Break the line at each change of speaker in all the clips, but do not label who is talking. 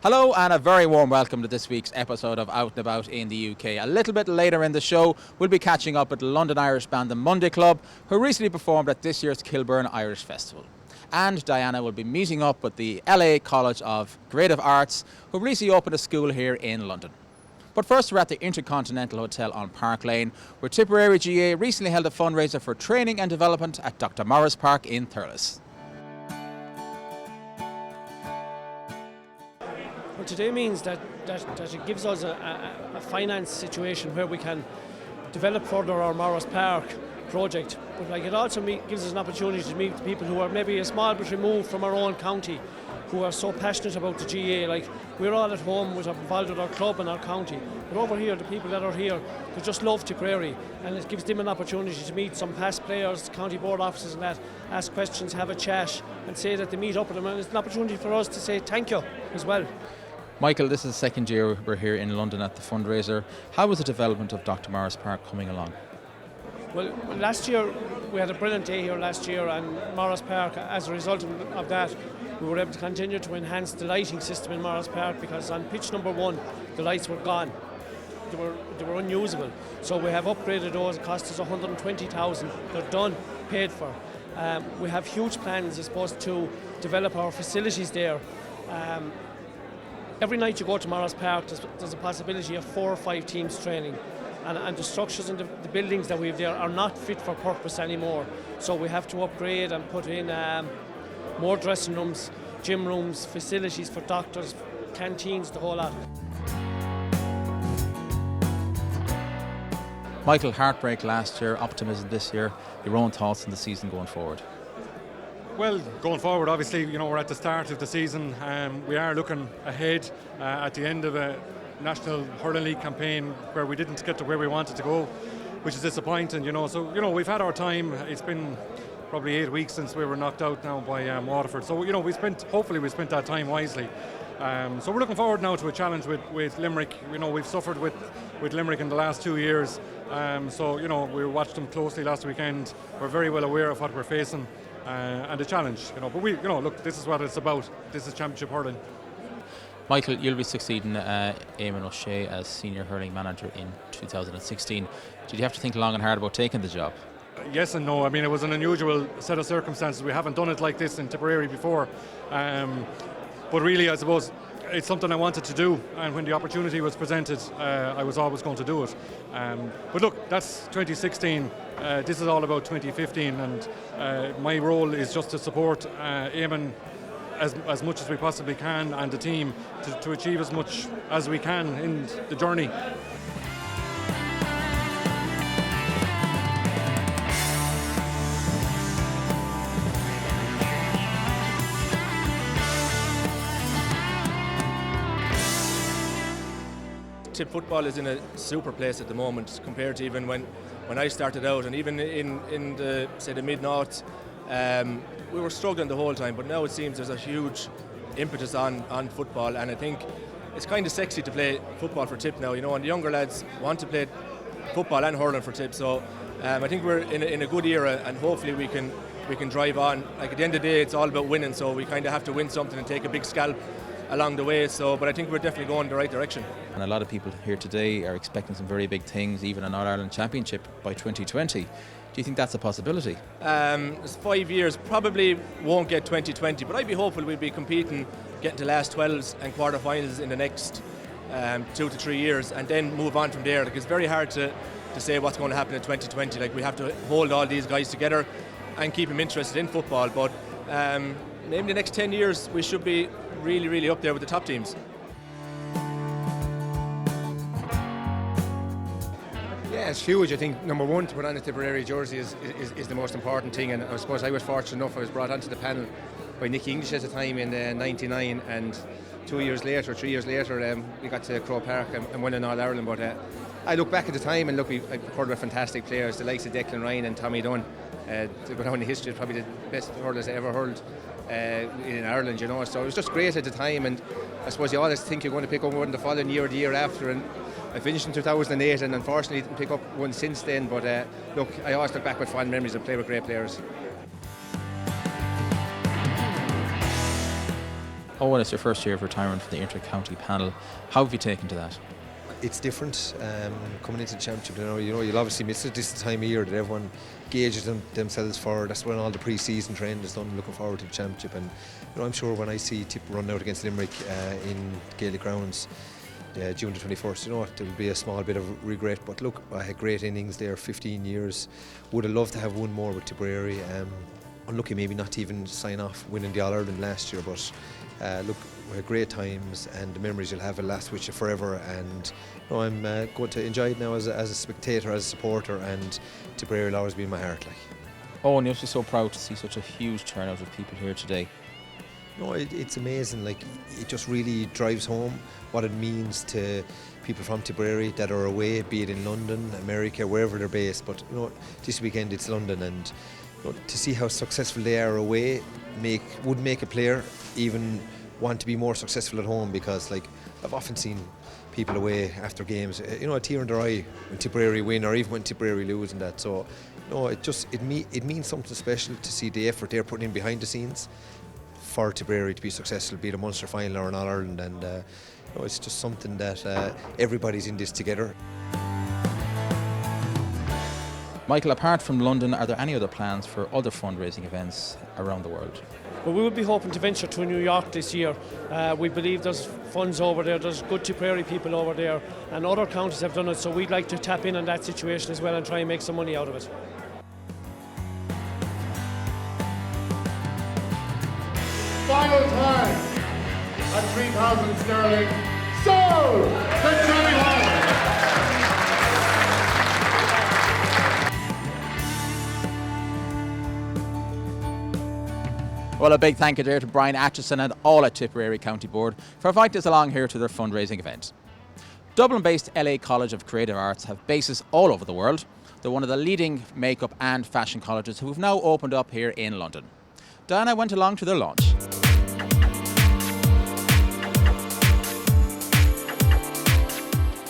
Hello and a very warm welcome to this week's episode of Out and About in the UK. A little bit later in the show, we'll be catching up with the London Irish band The Monday Club, who recently performed at this year's Kilburn Irish Festival. And Diana will be meeting up with the LA College of Creative Arts, who recently opened a school here in London. But first, we're at the Intercontinental Hotel on Park Lane, where Tipperary GAA recently held a fundraiser for training and development at Dr. Morris Park in Thurles.
Well, today means that it gives us a finance situation where we can develop further our Morris Park project. But it also gives us an opportunity to meet people who are maybe a small bit removed from our own county, who are so passionate about the GAA. We're all at home, we're involved with our club and our county. But over here, the people that are here, they just love Tipperary, and it gives them an opportunity to meet some past players, county board officers and that, ask questions, have a chat, and say that they meet up with them. And it's an opportunity for us to say thank you as well.
Michael, this is the second year we're here in London at the fundraiser. How was the development of Dr. Morris Park coming along?
Well, last year we had a brilliant day here last year, and Morris Park, as a result of that, we were able to continue to enhance the lighting system in Morris Park, because on pitch number 1 the lights were gone. They were unusable. So we have upgraded those. It cost us 120,000. They're done, paid for. We have huge plans, I suppose, to develop our facilities there. Every night you go to Morris Park, there's a possibility of 4 or 5 teams training, and the structures and the buildings that we have there are not fit for purpose anymore. So we have to upgrade and put in more dressing rooms, gym rooms, facilities for doctors, canteens, the whole lot.
Michael, heartbreak last year, optimism this year. Your own thoughts on the season going forward?
Well, going forward, obviously, we're at the start of the season. We are looking ahead at the end of a National Hurling League campaign where we didn't get to where we wanted to go, which is disappointing, So, we've had our time. It's been probably 8 weeks since we were knocked out now by Waterford. So, hopefully we spent that time wisely. So we're looking forward now to a challenge with Limerick. We've suffered with Limerick in the last 2 years. So, we watched them closely last weekend. We're very well aware of what we're facing. And a challenge, but look, this is what it's about. This is Championship Hurling.
Michael, you'll be succeeding Eamon O'Shea as Senior Hurling Manager in 2016. Did you have to think long and hard about taking the job?
Yes and no. It was an unusual set of circumstances. We haven't done it like this in Tipperary before. But really, I suppose, it's something I wanted to do, and when the opportunity was presented, I was always going to do it. But look, that's 2016. This is all about 2015, and my role is just to support Eamon as much as we possibly can, and the team to achieve as much as we can in the journey.
Tip football is in a super place at the moment compared to even when I started out, and even in the mid-noughts, we were struggling the whole time, but now it seems there's a huge impetus on football, and I think it's kind of sexy to play football for Tip now, and the younger lads want to play football and hurling for Tip, so I think we're in a good era, and hopefully we can drive on. At the end of the day, it's all about winning, so we kind of have to win something and take a big scalp along the way, but I think we're definitely going in the right direction.
And a lot of people here today are expecting some very big things, even an All-Ireland Championship by 2020. Do you think that's a possibility?
It's 5 years, probably won't get 2020, but I'd be hopeful we'd be competing, getting to last 12s and quarterfinals in the next 2 to 3 years, and then move on from there. It's very hard to say what's going to happen in 2020. We have to hold all these guys together and keep them interested in football, but maybe the next 10 years we should be really, really up there with the top teams.
Yeah, it's huge. I think number one, to put on a Tipperary jersey is the most important thing, and I suppose I was fortunate enough. I was brought onto the panel by Nicky English at the time in '99, and 3 years later, we got to Croke Park and won an All Ireland. But I look back at the time and look, I've heard of fantastic players, the likes of Declan Ryan and Tommy Dunn. To go down in history, probably the best hurlers I ever hurled in Ireland, So it was just great at the time, and I suppose you always think you're going to pick up one the following year or the year after, and I finished in 2008 and unfortunately didn't pick up one since then, but look, I always look back with fond memories and play with great players.
Oh, and it's your first year of retirement from the inter-county panel. How have you taken to that?
It's different coming into the championship. You'll obviously miss it. This is the time of year that everyone gauges themselves for. That's when all the pre-season training is done. Looking forward to the championship, and I'm sure when I see Tip run out against Limerick in Gaelic grounds, June the 21st, there will be a small bit of regret. But look, I had great innings there, 15 years. Would have loved to have one more with Tipperary. Unlucky maybe not to even sign off winning the All-Ireland last year, but look, we had great times, and the memories you'll have will last with you forever. And I'm going to enjoy it now as a spectator, as a supporter, and Tipperary will always be in my heart.
Oh, and you're just so proud to see such a huge turnout of people here today.
It's amazing. It just really drives home what it means to people from Tipperary that are away, be it in London, America, wherever they're based. But this weekend it's London, and to see how successful they are away would make a player even want to be more successful at home, because I've often seen people away after games, a tear in their eye when Tipperary win, or even when Tipperary lose, and that. So it means something special to see the effort they're putting in behind the scenes for Tipperary to be successful, be it a Munster final or an All-Ireland, and it's just something that everybody's in this together.
Michael, apart from London, are there any other plans for other fundraising events around the world?
Well, we will be hoping to venture to New York this year. We believe there's funds over there, there's good Tipperary people over there, and other counties have done it, so we'd like to tap in on that situation as well and try and make some money out of it.
Final time at 3,000 sterling. Sold to Johnny Hall.
Well, a big thank you there to Brian Atchison and all at Tipperary County Board for inviting us along here to their fundraising event. Dublin-based LA College of Creative Arts have bases all over the world. They're one of the leading makeup and fashion colleges who have now opened up here in London. Diana went along to their launch.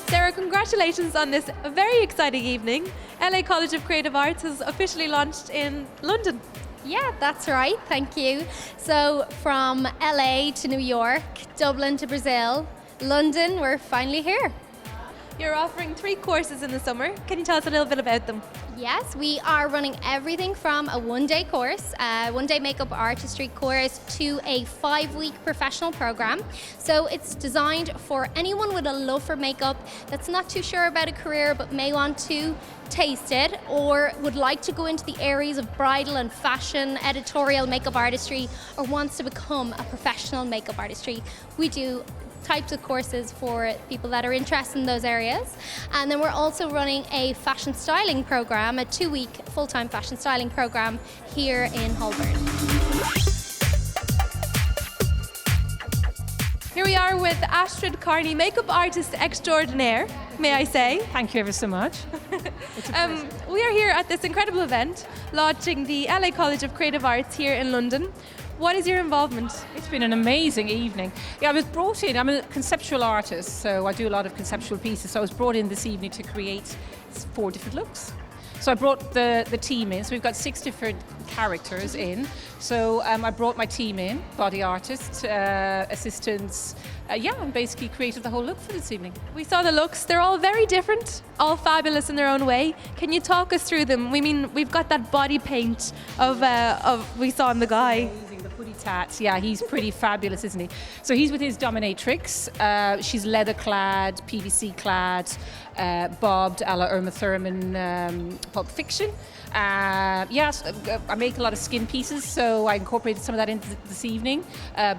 Sarah, congratulations on this very exciting evening. LA College of Creative Arts has officially launched in London.
Yeah, that's right, thank you. So from LA to New York, Dublin to Brazil, London, we're finally here.
You're offering 3 courses in the summer. Can you tell us a little bit about them?
Yes, we are running everything from a one-day course, a one-day makeup artistry course, to a 5-week professional program. So it's designed for anyone with a love for makeup that's not too sure about a career but may want to taste it, or would like to go into the areas of bridal and fashion, editorial makeup artistry, or wants to become a professional makeup artistry. We do types of courses for people that are interested in those areas. And then we're also running a fashion styling program, a 2-week full-time fashion styling program here in Holborn.
Here we are with Astrid Carney, makeup artist extraordinaire, may I say.
Thank you ever so much.
We are here at this incredible event, launching the LA College of Creative Arts here in London. What is your involvement?
It's been an amazing evening. Yeah, I was brought in, I'm a conceptual artist, so I do a lot of conceptual pieces. So I was brought in this evening to create 4 different looks. So I brought the team in, so we've got 6 different characters in. So I brought my team in, body artists, assistants, and basically created the whole look for this evening.
We saw the looks, they're all very different, all fabulous in their own way. Can you talk us through them? We've got that body paint of we saw in the guy.
Hoodie tat, yeah, he's pretty fabulous, isn't he? So he's with his dominatrix. She's leather clad, PVC clad, bobbed a la Irma Thurman, Pulp Fiction. Yes, I make a lot of skin pieces, so I incorporated some of that into this evening.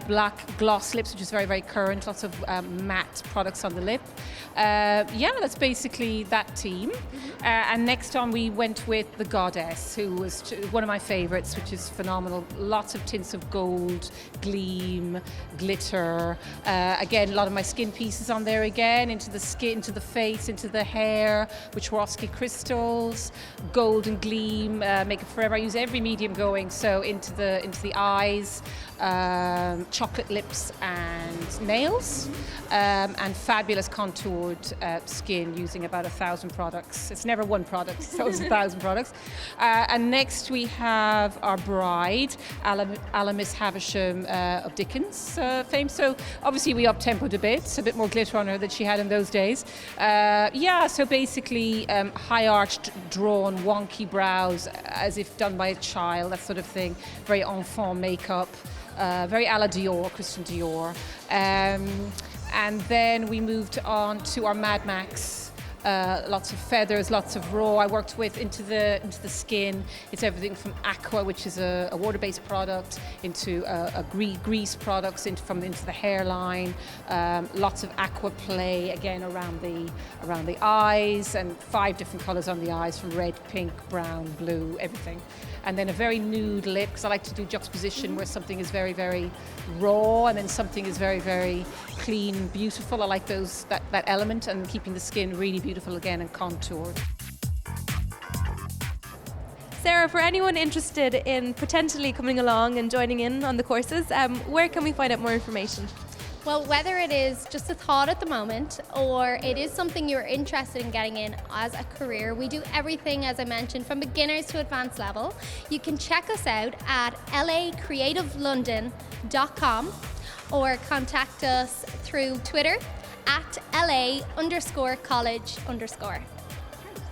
Black gloss lips, which is very, very current, lots of matte products on the lip. That's basically that team. And next on we went with the Goddess, who was one of my favorites, which is phenomenal. Lots of tints of gold, gleam, glitter. Again, a lot of my skin pieces on there again, into the skin, into the face, into the hair, with Swarovski crystals, gold and gleam, Makeup Forever. I use every medium going, so into the eyes, chocolate lips, and and nails, and fabulous contoured skin using about 1,000 products. It's never one product, so it's 1,000 products. And next we have our bride, Miss Havisham of Dickens fame. So obviously we up-tempoed a bit, a bit more glitter on her than she had in those days. So basically high-arched, drawn, wonky brows as if done by a child, that sort of thing. Very enfant makeup, very a la Dior, Christian Dior. And then we moved on to our Mad Max. Lots of feathers, lots of raw. I worked with into the skin. It's everything from aqua, which is a water-based product, into grease products, into the hairline. Lots of aqua play again around the eyes, and 5 different colours on the eyes, from red, pink, brown, blue, everything. And then a very nude lip, because I like to do juxtaposition where something is very, very raw and then something is very, very clean, beautiful. I like that element, and keeping the skin really beautiful again and contoured.
Sarah, for anyone interested in potentially coming along and joining in on the courses, where can we find out more information?
Well, whether it is just a thought at the moment or it is something you're interested in getting in as a career, we do everything, as I mentioned, from beginners to advanced level. You can check us out at lacreativelondon.com or contact us through Twitter at LA_college_.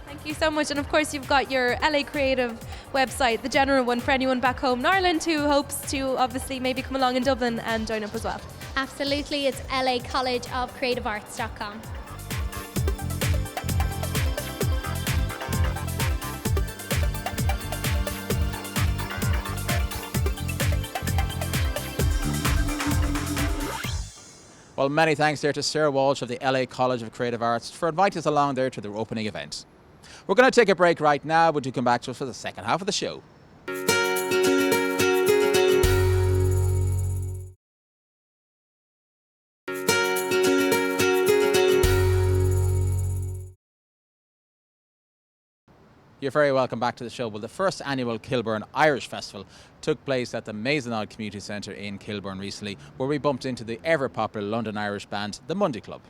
Thank you so much. And of course, you've got your LA Creative website, the general one for anyone back home in Ireland who hopes to obviously maybe come along in Dublin and join up as well.
Absolutely, it's lacollegeofcreativearts.com.
Well, many thanks there to Sarah Walsh of the LA College of Creative Arts for inviting us along there to their opening event. We're going to take a break right now, but do come back to us for the second half of the show. You're very welcome back to the show. Well, the first annual Kilburn Irish Festival took place at the Maisonade Community Centre in Kilburn recently, where we bumped into the ever-popular London Irish band, the Monday Club.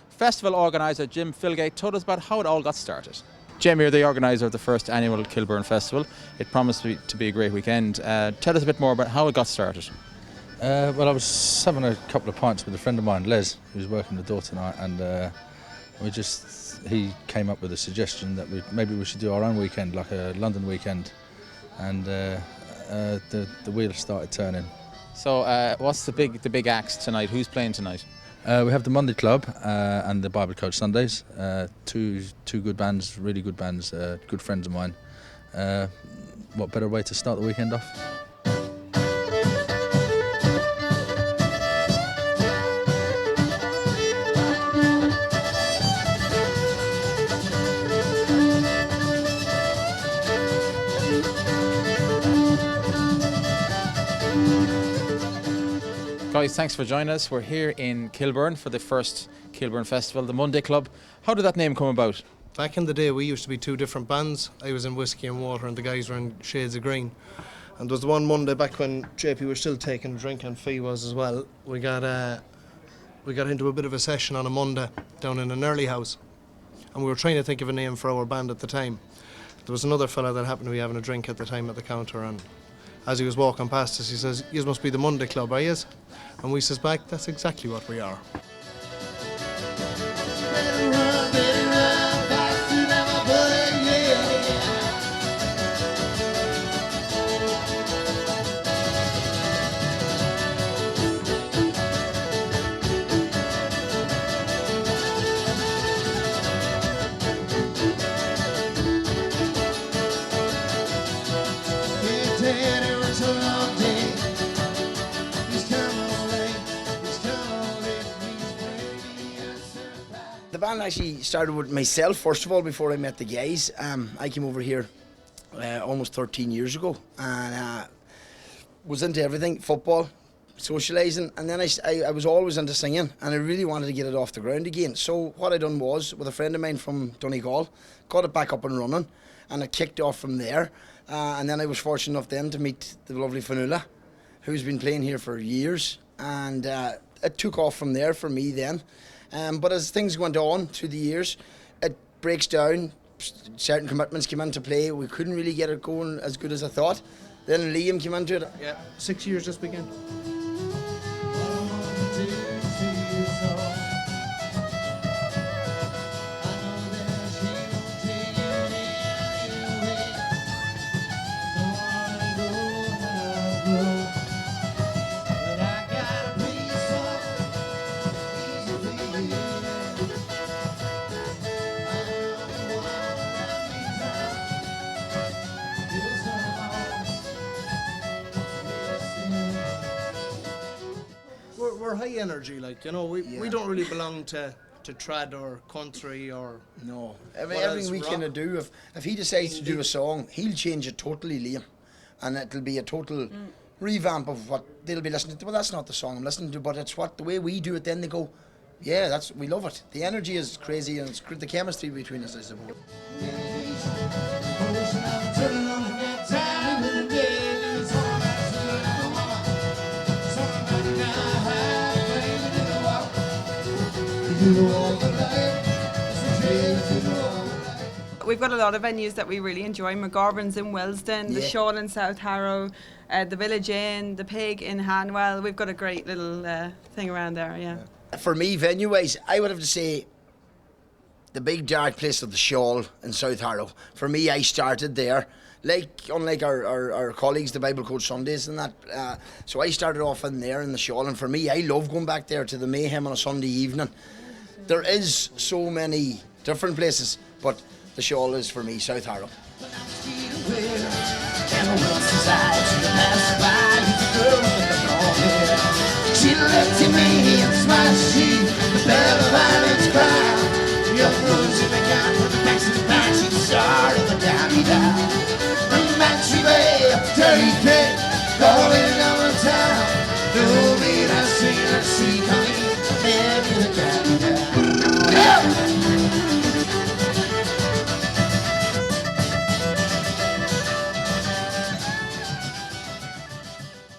Festival organiser Jim Filgate told us about how it all got started. Jim, you're the organiser of the first annual Kilburn Festival. It promised to be a great weekend. Tell us a bit more about how it got started.
Well, I was having a couple of pints with a friend of mine, Les, who's working the door tonight, and he came up with a suggestion that maybe we should do our own weekend, like a London weekend, and the wheels started turning.
So, what's the big acts tonight? Who's playing tonight?
We have the Monday Club and the Bible Coach Sundays. Two good bands, really good bands, good friends of mine. What better way to start the weekend off?
Guys, thanks for joining us. We're here in Kilburn for the first Kilburn Festival, the Monday Club. How did that name come about?
Back in the day, we used to be 2 different bands. I was in Whiskey and Water and the guys were in Shades of Green. And there was one Monday back when JP was still taking a drink and Fee was as well. We got into a bit of a session on a Monday down in an early house. And we were trying to think of a name for our band at the time. There was another fella that happened to be having a drink at the time at the counter, and as he was walking past us, he says, "You must be the Monday Club, are yous?" And we says back, "That's exactly what we are."
The band actually started with myself first of all before I met the guys. I came over here almost 13 years ago and was into everything, football, socialising, and then I was always into singing and I really wanted to get it off the ground again. So what I done was, with a friend of mine from Donegal, got it back up and running, and it kicked off from there. And then I was fortunate enough then to meet the lovely Fanula, who's been playing here for years. And it took off from there for me then. But as things went on through the years, it breaks down. Certain commitments came into play. We couldn't really get it going as good as I thought. Then Liam came into it.
Yeah, 6 years this weekend. We're high energy, like, you know, we don't really belong to trad or country or...
No, everything we can do, if he decides to do a song, he'll change it totally, Liam. And it'll be a total revamp of what they'll be listening to. Well, that's not the song I'm listening to, but it's the way we do it, then they go, yeah, we love it. The energy is crazy, and it's the chemistry between us, I suppose.
We've got a lot of venues that we really enjoy. McGarvin's in Wellsden, the Shaw in South Harrow, the Village Inn, the Pig in Hanwell. We've got a great little thing around there, yeah.
For me, venue-wise, I would have to say the big dark place of the Shaw in South Harrow. For me, I started there. Unlike our colleagues, the Bible Code Sundays and that. So I started off in there in the Shaw, and for me, I love going back there to the Mayhem on a Sunday evening. There is so many different places, but the Shaw is for me, South Harrow. She looked at me and smiled, the bell of violence cried. Your clothes in the gown with the backs of the back, she started the down. From Matchy Bay, Dirty Pit, calling down the town. No need I see coming, maybe the down.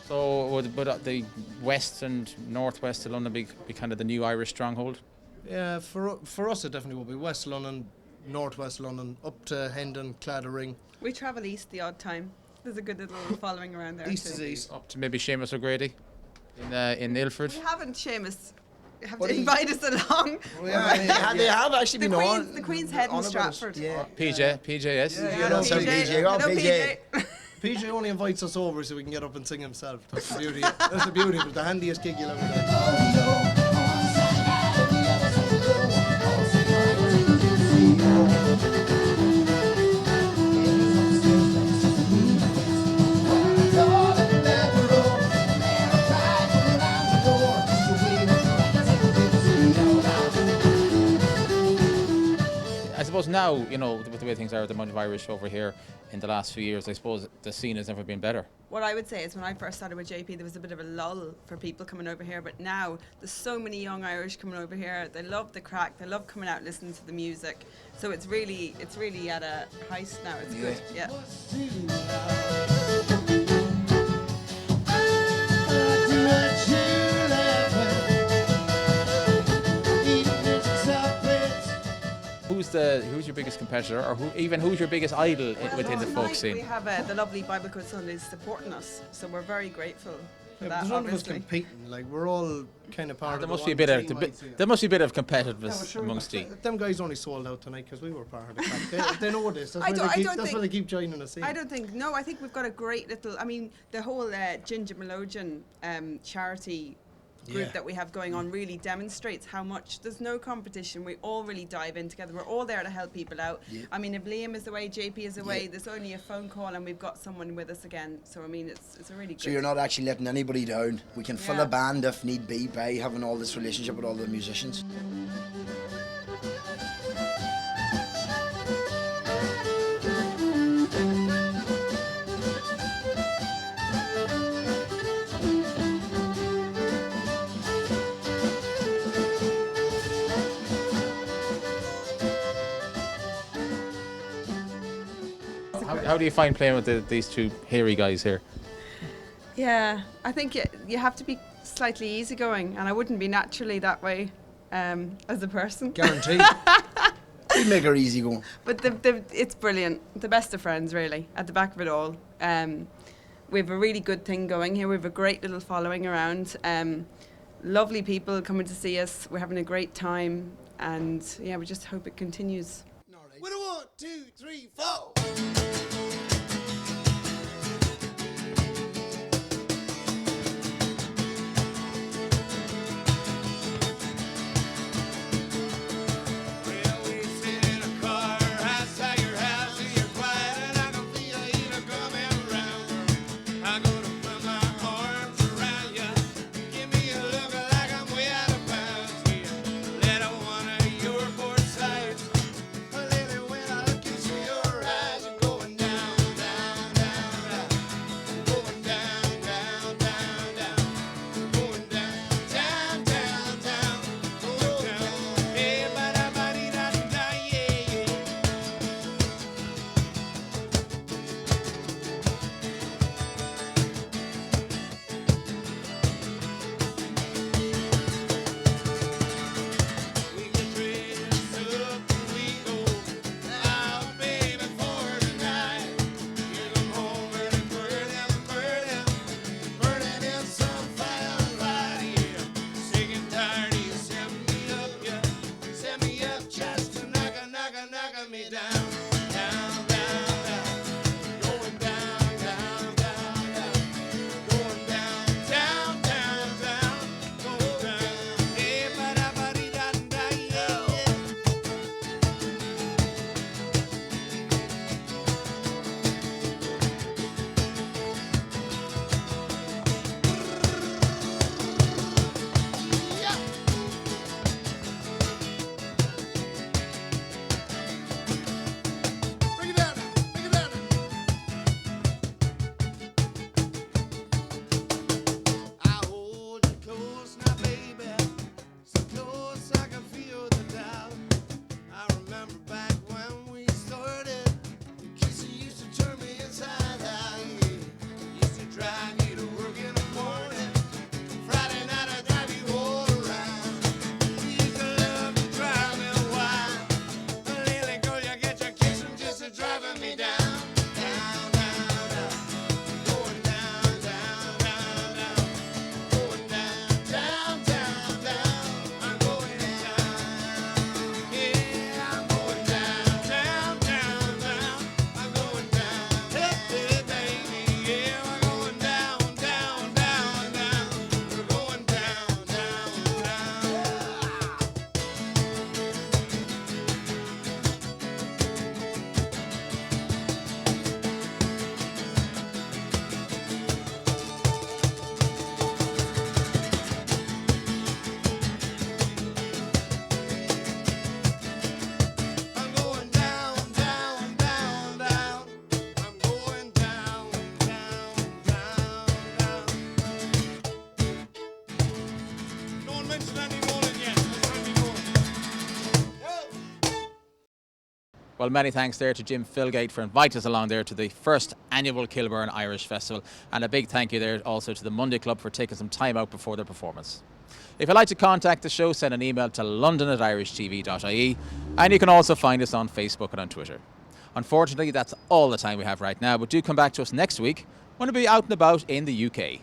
So would the west and northwest of London be kind of the new Irish stronghold?
Yeah, for us it definitely will be West London, Northwest London, up to Hendon, Claddering.
We travel east the odd time. There's a good little following around there.
East is east.
Up to maybe Seamus O'Grady in Ilford.
We haven't, Seamus. You have to invite us along.
Yeah, they have actually been on.
The Queen's Head in Stratford.
Yeah.
PJ, yes.
Yeah, that's PJ.
PJ only invites us over so we can get up and sing himself. That's the beauty. That's the beauty. But the handiest gig you'll ever get.
I suppose now, you know, with the way things are at the amount of Irish over here in the last few years, I suppose the scene has never been better.
What I would say is when I first started with JP, there was a bit of a lull for people coming over here, but now there's so many young Irish coming over here. They love the crack, they love coming out and listening to the music. So it's really at a height now. It's good, yeah.
Who's your biggest competitor, or who's your biggest idol within the folk scene?
We have the lovely Bible Code Sundays supporting us, so we're very grateful for that.
There's none of us competing. Like, we're all kind of part
there
of
must
the
be
one
there must be a bit of competitiveness amongst you.
Them guys only sold out tonight because we were part of the crack. They know this. That's why they keep joining us.
I don't think. No, I think we've got a great little. I mean, the whole Ginger Melodeon charity group that we have going on really demonstrates how much there's no competition. We all really dive in together. We're all there to help people out. I mean, if Liam is away, JP is away, there's only a phone call and we've got someone with us again. So I mean, it's a really good.
So you're not actually letting anybody down. We can fill a band if need be by having all this relationship with all the musicians.
How do you find playing with these two hairy guys here?
Yeah, I think you have to be slightly easygoing, and I wouldn't be naturally that way as a person.
Guaranteed.
We make her easy going.
But it's brilliant. The best of friends, really, at the back of it all. We have a really good thing going here. We have a great little following around. Lovely people coming to see us. We're having a great time, and yeah, we just hope it continues.
With a 1, 2, 3, 4.
Well, many thanks there to Jim Philgate for inviting us along there to the first annual Kilburn Irish Festival, and a big thank you there also to the Monday Club for taking some time out before their performance. If you'd like to contact the show, send an email to london@irishtv.ie, and you can also find us on Facebook and on Twitter. Unfortunately, that's all the time we have right now, but do come back to us next week when we'll be out and about in the UK.